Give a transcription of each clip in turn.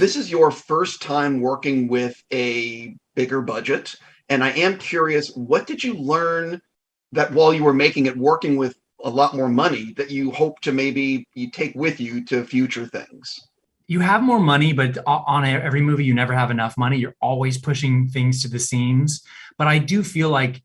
this is your first time working with a bigger budget. And I am curious, what did you learn that while you were making it, working with a lot more money, that you hope to maybe you take with you to future things? You have more money, but on every movie, you never have enough money. You're always pushing things to the seams. But I do feel like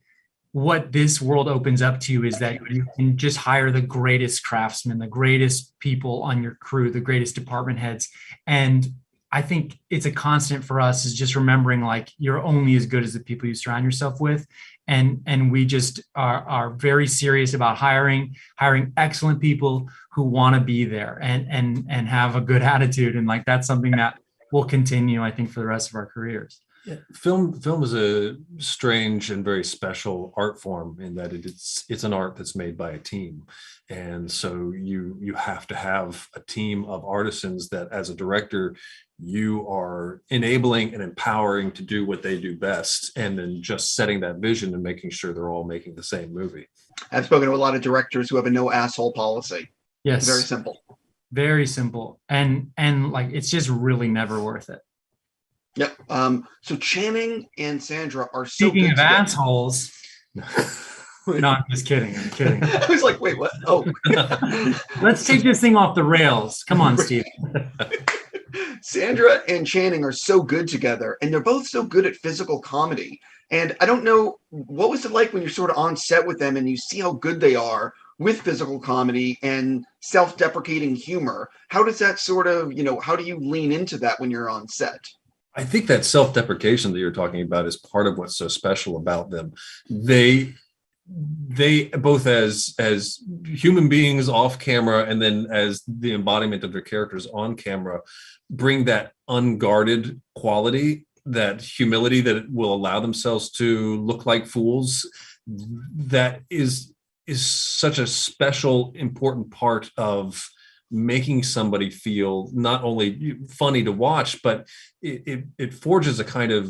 what this world opens up to you is that you can just hire the greatest craftsmen, the greatest people on your crew, the greatest department heads. And I think it's a constant for us is just remembering like you're only as good as the people you surround yourself with. And we just are very serious about hiring excellent people who want to be there and have a good attitude. And like that's something that will continue, I think, for the rest of our careers. Yeah. Film is a strange and very special art form in that it's an art that's made by a team. And so you have to have a team of artisans that as a director, you are enabling and empowering to do what they do best, and then just setting that vision and making sure they're all making the same movie. I've spoken to a lot of directors who have a no asshole policy. Yes. Very simple. Very simple. And like, it's just really never worth it. Yep. So Channing and Sandra are so Speaking good of together. Assholes. No, I'm just kidding. I'm kidding. I was like, wait, what? Oh. Let's take this thing off the rails. Come on, Steve. Sandra and Channing are so good together, and they're both so good at physical comedy. And I don't know, what was it like when you're sort of on set with them and you see how good they are with physical comedy and self-deprecating humor? How does that sort of, how do you lean into that when you're on set? I think that self-deprecation that you're talking about is part of what's so special about them. They both as human beings off camera and then as the embodiment of their characters on camera bring that unguarded quality, that humility that will allow themselves to look like fools. That is such a special, important part of making somebody feel not only funny to watch, but it forges a kind of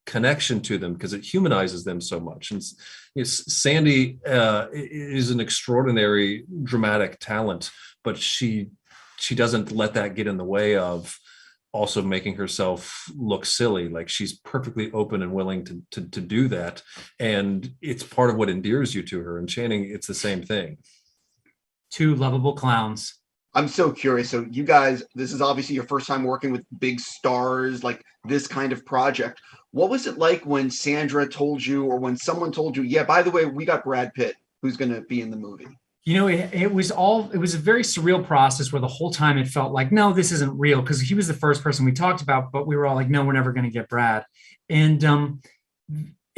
connection to them because it humanizes them so much. And Sandy is an extraordinary dramatic talent, but she doesn't let that get in the way of also making herself look silly. Like she's perfectly open and willing to do that. And it's part of what endears you to her. And Channing, it's the same thing. Two lovable clowns. I'm so curious. So you guys, this is obviously your first time working with big stars, like this kind of project. What was it like when Sandra told you, or when someone told you, yeah, by the way, we got Brad Pitt, who's going to be in the movie? It was a very surreal process where the whole time it felt like, no, this isn't real, because he was the first person we talked about, but we were all like, no, we're never going to get Brad. And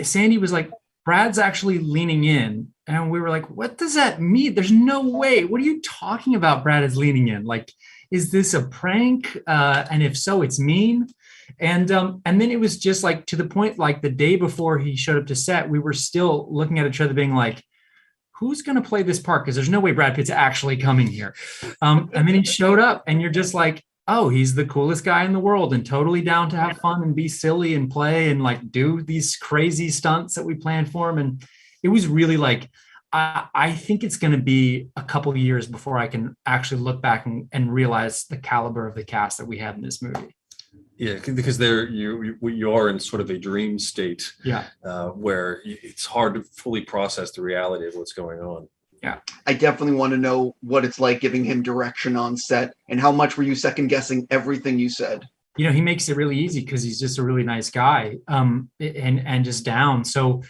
Sandy was like, Brad's actually leaning in. And we were like, what does that mean? There's no way. What are you talking about? Brad is leaning in. Like, is this a prank? And if so, it's mean. And then it was just like to the point, like the day before he showed up to set, we were still looking at each other being like, who's going to play this part? Because there's no way Brad Pitt's actually coming here. And then he showed up and you're just like, oh, he's the coolest guy in the world and totally down to have fun and be silly and play and like do these crazy stunts that we planned for him. And it was really like, I think it's going to be a couple of years before I can actually look back and realize the caliber of the cast that we had in this movie. Yeah, because you are in sort of a dream state, yeah, where it's hard to fully process the reality of what's going on. Yeah, I definitely want to know what it's like giving him direction on set, and how much were you second guessing everything you said? He makes it really easy because he's just a really nice guy, and just down. So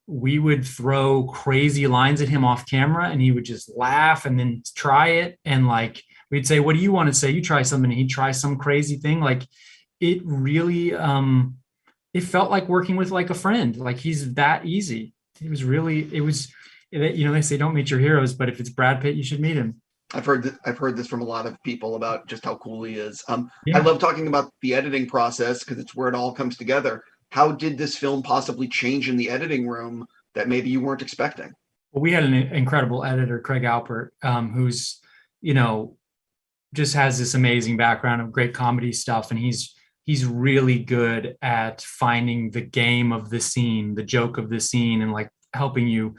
we would throw crazy lines at him off camera, and he would just laugh and then try it. And like we'd say, "What do you want to say? You try something." And he'd try some crazy thing. Like it really, it felt like working with like a friend. Like he's that easy. It was. They say don't meet your heroes, but if it's Brad Pitt, you should meet him. I've heard this from a lot of people about just how cool he is. Yeah. I love talking about the editing process because it's where it all comes together. How did this film possibly change in the editing room that maybe you weren't expecting? Well, we had an incredible editor, Craig Alpert, who's, just has this amazing background of great comedy stuff. And he's really good at finding the game of the scene, the joke of the scene, and like helping you,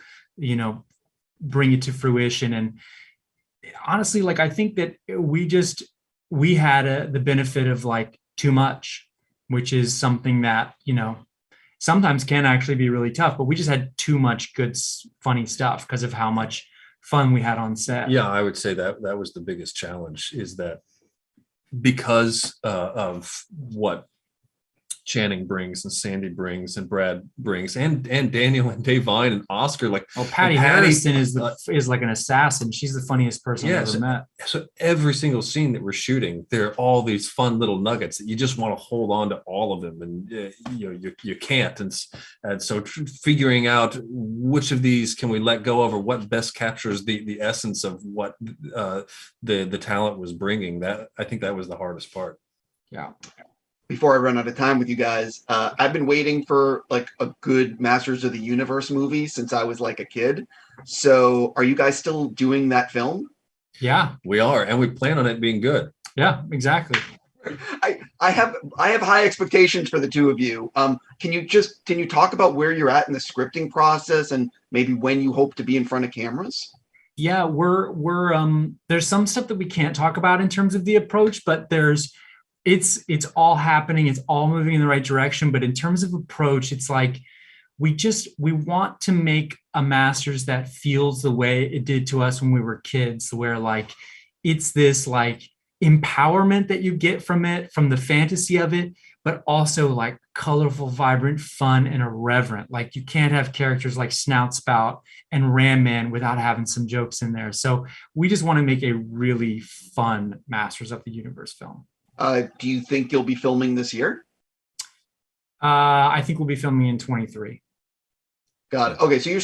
bring it to fruition. And honestly, like, I think that we had the benefit of like too much, which is something that, sometimes can actually be really tough, but we just had too much good, funny stuff because of how much fun we had on set. Yeah, I would say that was the biggest challenge, is that because of what Channing brings and Sandy brings and Brad brings and Daniel and Dave Vine and Oscar, like, Patty Harrison is like an assassin. She's the funniest person I've ever met. So every single scene that we're shooting, there are all these fun little nuggets that you just want to hold on to all of them, and you can't. And so figuring out which of these can we let go of, or what best captures the essence of what the talent was bringing. That, I think, that was the hardest part. Yeah. Before I run out of time with you guys, I've been waiting for like a good Masters of the Universe movie since I was like a kid. So are you guys still doing that film? Yeah, we are, and we plan on it being good. Yeah, exactly. I have high expectations for the two of you. Can you talk about where you're at in the scripting process and maybe when you hope to be in front of cameras? Yeah, we're there's some stuff that we can't talk about in terms of the approach, but it's all happening. It's all moving in the right direction. But in terms of approach, it's like we want to make a Masters that feels the way it did to us when we were kids, where like it's this like empowerment that you get from it, from the fantasy of it, but also like colorful, vibrant, fun, and irreverent. Like you can't have characters like Snout, Spout, and Ram Man without having some jokes in there. So we just want to make a really fun Masters of the Universe film. Do you think you'll be filming this year? I think we'll be filming in 23. Got it. Okay, so you're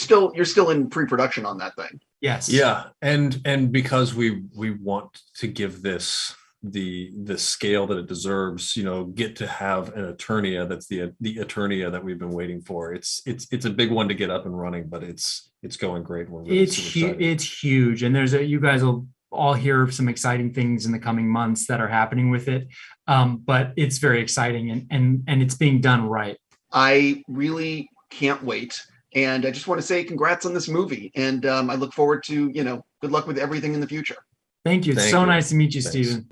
still in pre-production on that thing. Yes. Yeah, and because we want to give this the scale that it deserves, get to have an Eternia that's the Eternia that we've been waiting for. It's a big one to get up and running, but it's going great. We're really it's huge, and you guys will all hear some exciting things in the coming months that are happening with it. But it's very exciting and it's being done right. I really can't wait. And I just want to say congrats on this movie. And I look forward to, good luck with everything in the future. Thank you. It's so nice to meet you, Stephen.